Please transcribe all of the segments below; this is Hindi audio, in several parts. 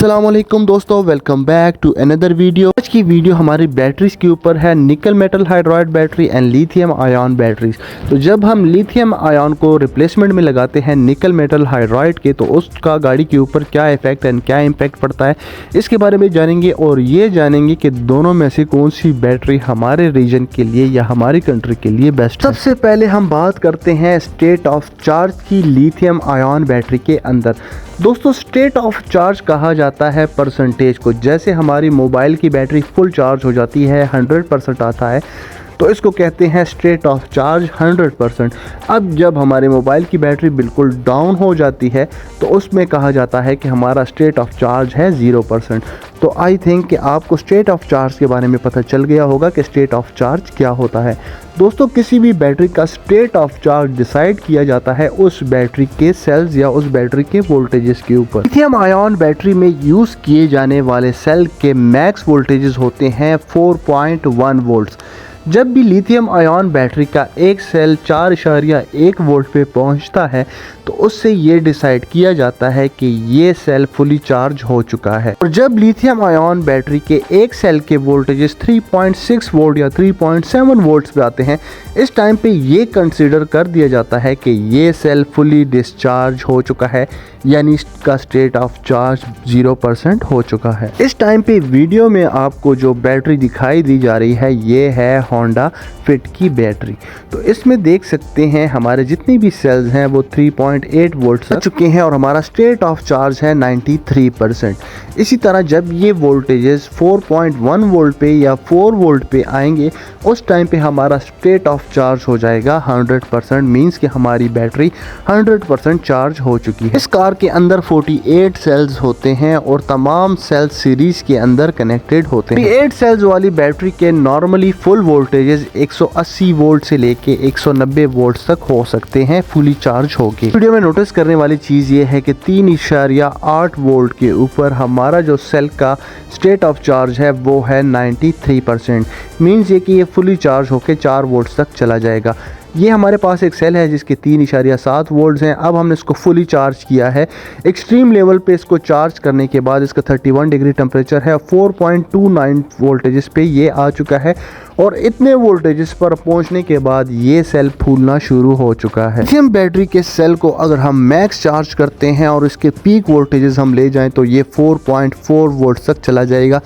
अस्सलाम वालेकुम दोस्तों, welcome back to another video. आज की वीडियो हमारी बैटरीज के ऊपर है, nickel metal hydride battery and lithium ion batteries. तो जब हम लिथियम आयन को रिप्लेसमेंट में लगाते हैं निकल मेटल हाइड्राइड के, तो उसका गाड़ी के ऊपर क्या इफेक्ट एंड क्या इम्पैक्ट पड़ता है, इसके बारे में जानेंगे। और ये जानेंगे कि दोनों में से कौन सी बैटरी हमारे रीजन के लिए या हमारी कंट्री के लिए बेस्ट है। सबसे पहले हम बात करते हैं स्टेट ऑफ चार्ज की लिथियम आयन बैटरी के अंदर। दोस्तों, स्टेट ऑफ चार्ज कहा जाता है परसेंटेज को। जैसे हमारी मोबाइल की बैटरी फुल चार्ज हो जाती है, 100% आता है, तो इसको कहते हैं स्टेट ऑफ चार्ज 100%। अब जब हमारे मोबाइल की बैटरी बिल्कुल डाउन हो जाती है, तो उसमें कहा जाता है कि हमारा स्टेट ऑफ चार्ज है 0%। तो आई थिंक कि आपको स्टेट ऑफ चार्ज के बारे में पता चल गया होगा कि स्टेट ऑफ चार्ज क्या होता है। दोस्तों, किसी भी बैटरी का स्टेट ऑफ चार्ज डिसाइड किया जाता है उस बैटरी के सेल्स या उस बैटरी के वोल्टेजेस के ऊपर। लिथियम आयन बैटरी में यूज़ किए जाने वाले सेल के मैक्स वोल्टेजेस होते हैं 4.1 वोल्ट्स। जब भी लिथियम आयन बैटरी का एक सेल 4.1 वोल्ट पे पहुंचता है, तो उससे ये डिसाइड किया जाता है कि ये सेल फुली चार्ज हो चुका है। और जब लिथियम आयन बैटरी के एक सेल के वोल्टेजेस 3.6 वोल्ट या 3.7 वोल्ट्स पे आते हैं, इस टाइम पे ये कंसीडर कर दिया जाता है कि ये सेल फुली डिस्चार्ज हो चुका है, यानी इसका स्टेट ऑफ चार्ज 0% हो चुका है। इस टाइम पे वीडियो में आपको जो बैटरी दिखाई दी जा रही है, ये है होंडा फिट की बैटरी। तो इसमें देख सकते हैं हमारे जितने भी सेल्स हैं वो 3.8 वोल्ट आ चुके हैं और हमारा स्टेट ऑफ चार्ज है 93%। इसी तरह जब ये वोल्टेजेस 4.1 वोल्ट पे या 4 वोल्ट पे आएंगे, उस टाइम पे हमारा स्टेट ऑफ चार्ज हो जाएगा 100%। मीन्स कि हमारी बैटरी 100% चार्ज हो चुकी है। इस कार के अंदर 48 सेल्स होते हैं और तमाम सेल्स सीरीज के अंदर कनेक्टेड होते हैं। 48 सेल्स वाली बैटरी के नॉर्मली फुल वोल्टेजेस 180 वोल्ट से लेके 190 वोल्ट तक हो सकते हैं फुली चार्ज होके। वीडियो में नोटिस करने वाली चीज़ ये है कि 3.8 वोल्ट के ऊपर हमारा जो सेल का स्टेट ऑफ चार्ज है वो है 93%। मीन्स ये कि ये फुली चार्ज होके 4 वोल्ट तक चला जाएगा। ये हमारे पास एक सेल है जिसके 3.7 वोल्ट्स हैं। अब हमने इसको फुली चार्ज किया है। एक्सट्रीम लेवल पे इसको चार्ज करने के बाद इसका 31 डिग्री टेम्परेचर है, 4.29 वोल्टेजेस पे ये आ चुका है। और इतने वोल्टेजेस पर पहुंचने के बाद ये सेल फूलना शुरू हो चुका है। लिथियम बैटरी के सेल को अगर हम मैक्स चार्ज करते हैं और इसके पीक वोल्टेजेस हम ले जाएं, तो ये 4.4 वोल्ट तक चला जाएगा।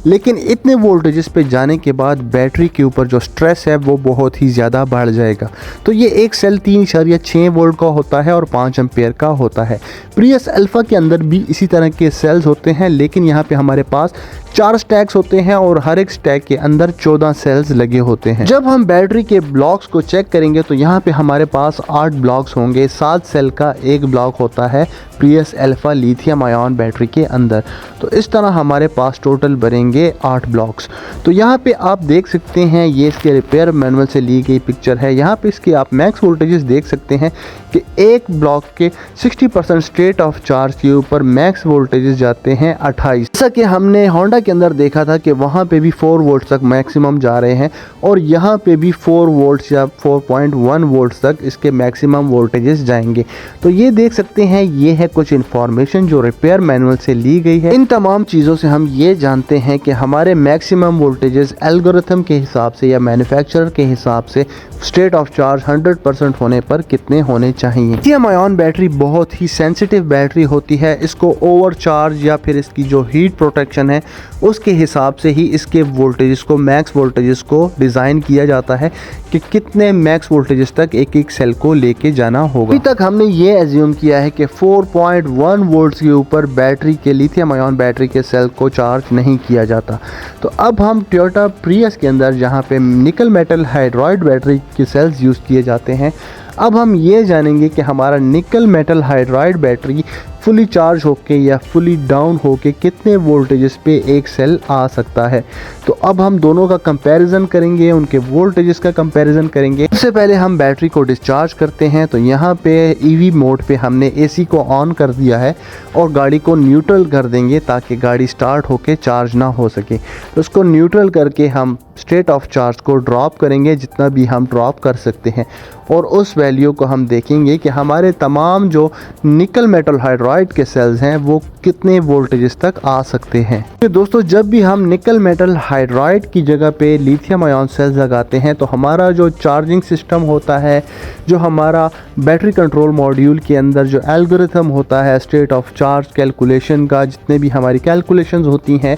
लेकिन इतने वोल्टेजेस पे जाने के बाद बैटरी के ऊपर जो स्ट्रेस है वो बहुत ही ज़्यादा बढ़ जाएगा। तो ये एक सेल 3.6 वोल्ट का होता है और 5 एम्पेयर का होता है। प्रियस अल्फा के अंदर भी इसी तरह के सेल्स होते हैं, लेकिन यहाँ पे हमारे पास 4 स्टैक्स होते हैं और हर एक स्टैक के अंदर 14 सेल्स लगे होते हैं। जब हम बैटरी के ब्लॉक्स को चेक करेंगे, तो यहाँ पे हमारे पास 8 ब्लॉक्स होंगे। 7 सेल का एक ब्लॉक होता है Prius alpha lithium ion battery के अंदर। तो इस तरह हमारे पास टोटल बनेंगे 8 ब्लॉक्स। तो यहाँ पे आप देख सकते हैं, ये इसके रिपेयर मैनुअल से ली गई पिक्चर है। यहाँ पे इसके आप मैक्स वोल्टेजेस देख सकते हैं कि एक ब्लॉक के 60% स्टेट ऑफ चार्ज के ऊपर मैक्स वोल्टेजेस जाते हैं 28। जैसा कि हमने होंडा के अंदर देखा था कि वहाँ पे भी 4 वोल्ट तक मैक्सिमम जा रहे हैं और यहाँ पे भी 4 वोल्ट या 4.1 वोल्ट तक इसके मैक्सिमम वोल्टेजेस जाएंगे। तो ये देख सकते हैं, ये है कुछ इन्फॉर्मेशन जो रिपेयर मैनुअल से ली गई है। इन तमाम चीज़ों से हम ये जानते हैं कि हमारे मैक्सिमम वोल्टेजेस एल्गोरिथम के हिसाब से या मैन्युफैक्चरर के हिसाब से स्टेट ऑफ चार्ज 100% होने पर कितने होने चाहिए। लिथियम आयन बैटरी बहुत ही सेंसिटिव बैटरी होती है। इसको ओवर चार्ज या फिर इसकी जो हीट प्रोटेक्शन है उसके हिसाब से ही इसके वोल्टेजेस को, मैक्स वोल्टेजेस को डिज़ाइन किया जाता है कि कितने मैक्स वोल्टेजेस तक एक एक सेल को लेके जाना होगा। अभी तक हमने ये एज्यूम किया है कि 4.1 वोल्ट्स के ऊपर बैटरी के, लिथियम आयन बैटरी के सेल को चार्ज नहीं किया जाता। तो अब हम टोयोटा प्रियस के अंदर जहाँ पे निकल मेटल हाइड्राइड बैटरी के सेल्स यूज़ किए जाते हैं, अब हम ये जानेंगे कि हमारा निकल metal hydride battery fully charge होके या फुली डाउन होके कितने वोल्टेजेस पे एक सेल आ सकता है। तो अब हम दोनों का कंपैरिजन करेंगे, उनके वोल्टेजेस का कंपैरिजन करेंगे। सबसे पहले हम बैटरी को डिस्चार्ज करते हैं। तो यहाँ पे ईवी मोड पे हमने एसी को ऑन कर दिया है और गाड़ी को न्यूट्रल कर देंगे ताकि गाड़ी स्टार्ट होके चार्ज ना हो सके। तो उसको न्यूट्रल करके हम स्टेट ऑफ चार्ज को ड्रॉप करेंगे जितना भी हम ड्रॉप कर सकते हैं, और उस वैल्यू को हम देखेंगे कि हमारे तमाम जो निकल मेटल हाइड्राइड हाइड्राइड के सेल्स हैं वो कितने वोल्टेजेस तक आ सकते हैं। तो दोस्तों जब भी हम निकल मेटल हाइड्राइड की जगह पे लिथियम आयन सेल्स लगाते हैं तो हमारा जो चार्जिंग सिस्टम होता है, जो हमारा बैटरी कंट्रोल मॉड्यूल के अंदर जो एल्गोरिथम होता है स्टेट ऑफ चार्ज कैलकुलेशन का, जितने भी हमारी कैलकुलेशंस होती हैं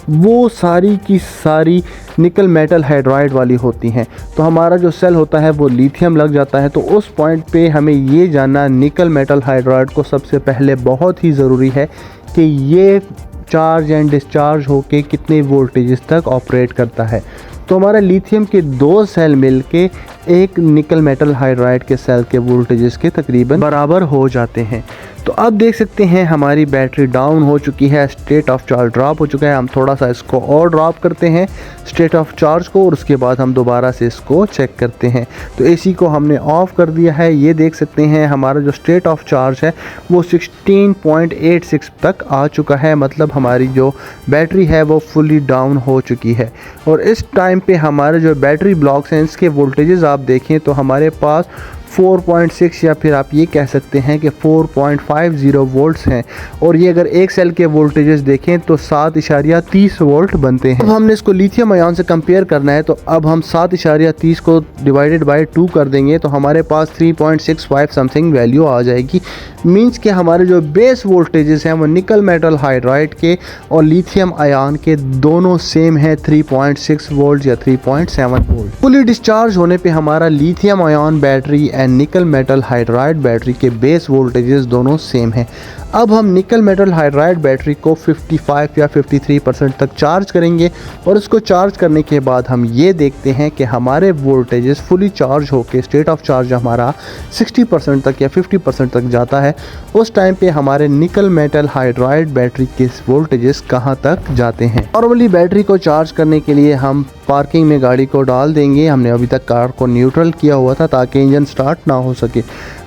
वो सारी की सारी निकल मेटल हाइड्राइड वाली होती हैं। तो हमारा जो सेल होता है वो लिथियम लग जाता है। तो उस पॉइंट पे हमें ये जानना निकल मेटल हाइड्राइड को सबसे पहले बहुत ही ज़रूरी है कि ये चार्ज एंड डिस्चार्ज होके कितने वोल्टेजेस तक ऑपरेट करता है। तो हमारा लिथियम के 2 सेल मिलके एक निकल मेटल हाइड्राइड के सेल के वोल्टेजेस के तकरीबन बराबर हो जाते हैं। तो अब देख सकते हैं हमारी बैटरी डाउन हो चुकी है, स्टेट ऑफ चार्ज ड्रॉप हो चुका है। हम थोड़ा सा इसको और ड्रॉप करते हैं स्टेट ऑफ चार्ज को और उसके बाद हम दोबारा से इसको चेक करते हैं। तो एसी को हमने ऑफ़ कर दिया है। ये देख सकते हैं हमारा जो स्टेट ऑफ चार्ज है वो 16.86 तक आ चुका है, मतलब हमारी जो बैटरी है वो फुली डाउन हो चुकी है। और इस टाइम पे हमारे जो बैटरी ब्लॉक्स हैं इसके वोल्टेजेस आप देखें तो हमारे पास 4.6 या फिर आप ये कह सकते हैं कि 4.50 वोल्ट्स हैं। और ये अगर एक सेल के वोल्टेजेस देखें तो 7.30 वोल्ट बनते हैं। अब हमने इसको लिथियम आयन से कंपेयर करना है तो अब हम 7.30 को डिवाइडेड बाय 2 कर देंगे तो हमारे पास 3.65 समथिंग वैल्यू आ जाएगी। मींस कि हमारे जो बेस वोल्टेजेस हैं वो निकल मेटल हाइड्राइड के और लिथियम आयन के दोनों सेम है, 3.6 वोल्ट या 3.7 वोल्ट। फुली डिस्चार्ज होने पे हमारा लिथियम आयन बैटरी एंड निकल मेटल हाइड्राइड बैटरी के बेस वोल्टेजेस दोनों सेम हैं। अब हम निकल मेटल हाइड्राइड बैटरी को 55 या 53% तक चार्ज करेंगे और इसको चार्ज करने के बाद हम ये देखते हैं कि हमारे वोल्टेजेस फुली चार्ज होकर स्टेट ऑफ चार्ज हमारा 60% तक या 50% तक जाता है। उस टाइम पे हमारे निकल मेटल हाइड्राइड बैटरी के वोल्टेजेस कहाँ तक जाते हैं। नॉर्मली बैटरी को चार्ज करने के लिए हम पार्किंग में गाड़ी को डाल देंगे। हमने अभी तक कार को न्यूट्रल किया हुआ था ताकि इंजन स्टार्ट ना हो सके।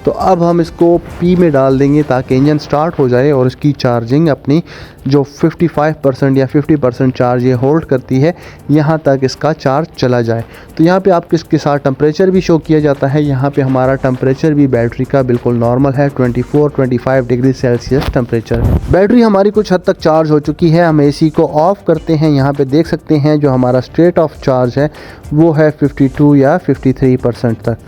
तो अब हम इसको पी में डाल देंगे ताकि इंजन स्टार्ट हो जाए और इसकी चार्जिंग अपनी जो 55% या 50% चार्ज ये होल्ड करती है यहाँ तक इसका चार्ज चला जाए। तो यहाँ पे आपको इसके साथ टेम्परेचर भी शो किया जाता है। यहाँ पे हमारा टेम्परेचर भी बैटरी का बिल्कुल नॉर्मल है, 24-25 डिग्री सेल्सियस टेम्परेचर। बैटरी हमारी कुछ हद तक चार्ज हो चुकी है। हम एसी को ऑफ़ करते हैं। यहाँ पे देख सकते हैं जो हमारा स्टेट ऑफ चार्ज है वो है 52 या 53% तक।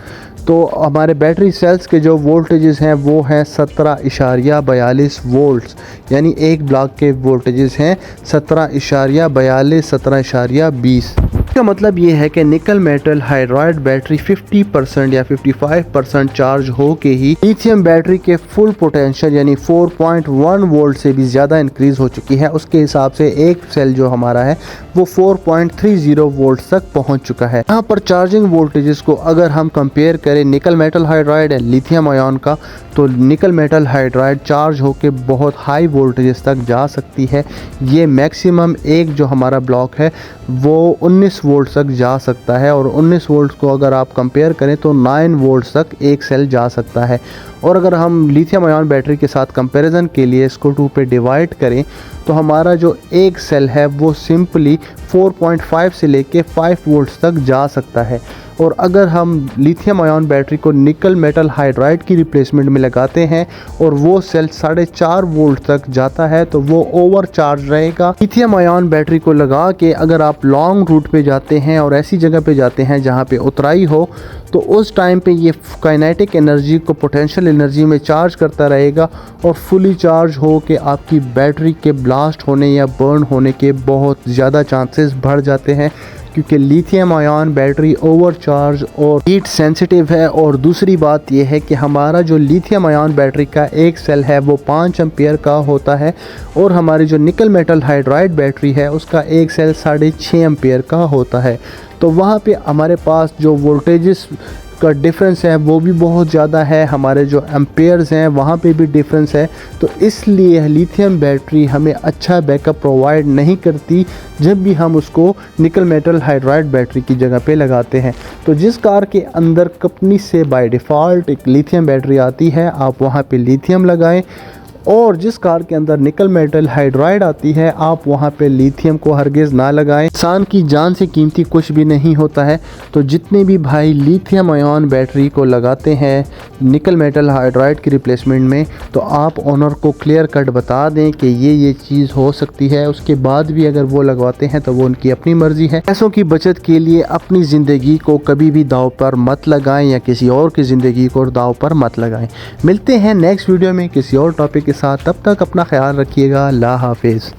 तो हमारे बैटरी सेल्स के जो वोल्टेजेस हैं वो हैं 17.42 वोल्ट्स, यानी एक ब्लॉक के वोल्टेजेस हैं 17.42 17.20। इसका मतलब ये है कि निकल मेटल हाइड्राइड बैटरी 50% या 55% चार्ज हो के ही लिथियम बैटरी के फुल पोटेंशियल यानी 4.1 वोल्ट से भी ज़्यादा इंक्रीज़ हो चुकी है। उसके हिसाब से एक सेल जो हमारा है वो 4.30 वोल्ट तक पहुंच चुका है। यहाँ पर चार्जिंग वोल्टेजेस को अगर हम कंपेयर करें निकल metal hydride and lithium ion का तो निकल मेटल हाइड्राइड चार्ज होके बहुत हाई वोल्टेजेस तक जा सकती है। ये मैक्सिमम एक जो हमारा ब्लॉक है वो 19 वोल्ट तक जा सकता है और 19 वोल्ट को अगर आप कंपेयर करें तो 9 वोल्ट तक एक सेल जा सकता है। और अगर हम लिथियम आयन बैटरी के साथ कंपैरिजन के लिए इसको 2 पे डिवाइड करें तो हमारा जो एक सेल है वो सिंपली 4.5 से लेके 5 वोल्ट तक जा सकता है। और अगर हम लिथियम आयन बैटरी को निकल मेटल हाइड्राइड की रिप्लेसमेंट में लगाते हैं और वो सेल 4.5 वोल्ट तक जाता है तो वो ओवर चार्ज रहेगा। लिथियम आयन बैटरी को लगा के अगर आप लॉन्ग रूट पे जाते हैं और ऐसी जगह पे जाते हैं जहाँ पे उतराई हो तो उस टाइम पे ये काइनेटिक एनर्जी को पोटेंशियल एनर्जी में चार्ज करता रहेगा और फुली चार्ज हो के आपकी बैटरी के ब्लास्ट होने या बर्न होने के बहुत ज़्यादा चांसेस बढ़ जाते हैं, क्योंकि lithium ion battery over charge और हीट सेंसिटिव है। और दूसरी बात यह है कि हमारा जो लिथियम आयन बैटरी का एक सेल है वो 5 एम्पियर का होता है और हमारी जो निकल मेटल हाइड्राइड बैटरी है उसका एक सेल 6.5 एम्पियर का होता है। तो वहाँ पे हमारे पास जो वोल्टेजेस का डिफरेंस है वो भी बहुत ज़्यादा है, हमारे जो एम्पेयर्स हैं वहाँ पे भी डिफरेंस है। तो इसलिए लिथियम बैटरी हमें अच्छा बैकअप प्रोवाइड नहीं करती जब भी हम उसको निकल मेटल हाइड्राइड बैटरी की जगह पे लगाते हैं। तो जिस कार के अंदर कंपनी से बाय डिफ़ॉल्ट एक लिथियम बैटरी आती है आप वहाँ पे लिथियम लगाएं और जिस कार के अंदर निकल मेटल हाइड्राइड आती है आप वहाँ पे लिथियम को हरगिज़ ना लगाएं। इंसान की जान से कीमती कुछ भी नहीं होता है। तो जितने भी भाई लिथियम आयन बैटरी को लगाते हैं निकल मेटल हाइड्राइड की रिप्लेसमेंट में, तो आप ओनर को क्लियर कट बता दें कि ये चीज़ हो सकती है। उसके बाद भी अगर वो लगवाते हैं तो वो उनकी अपनी मर्जी है। पैसों की बचत के लिए अपनी ज़िंदगी को कभी भी दाव पर मत लगाएं या किसी और की ज़िंदगी को दाव पर मत लगाएं। मिलते हैं नेक्स्ट वीडियो में किसी और टॉपिक के साथ। तब तक अपना ख्याल रखिएगा। अल्लाह हाफिज़।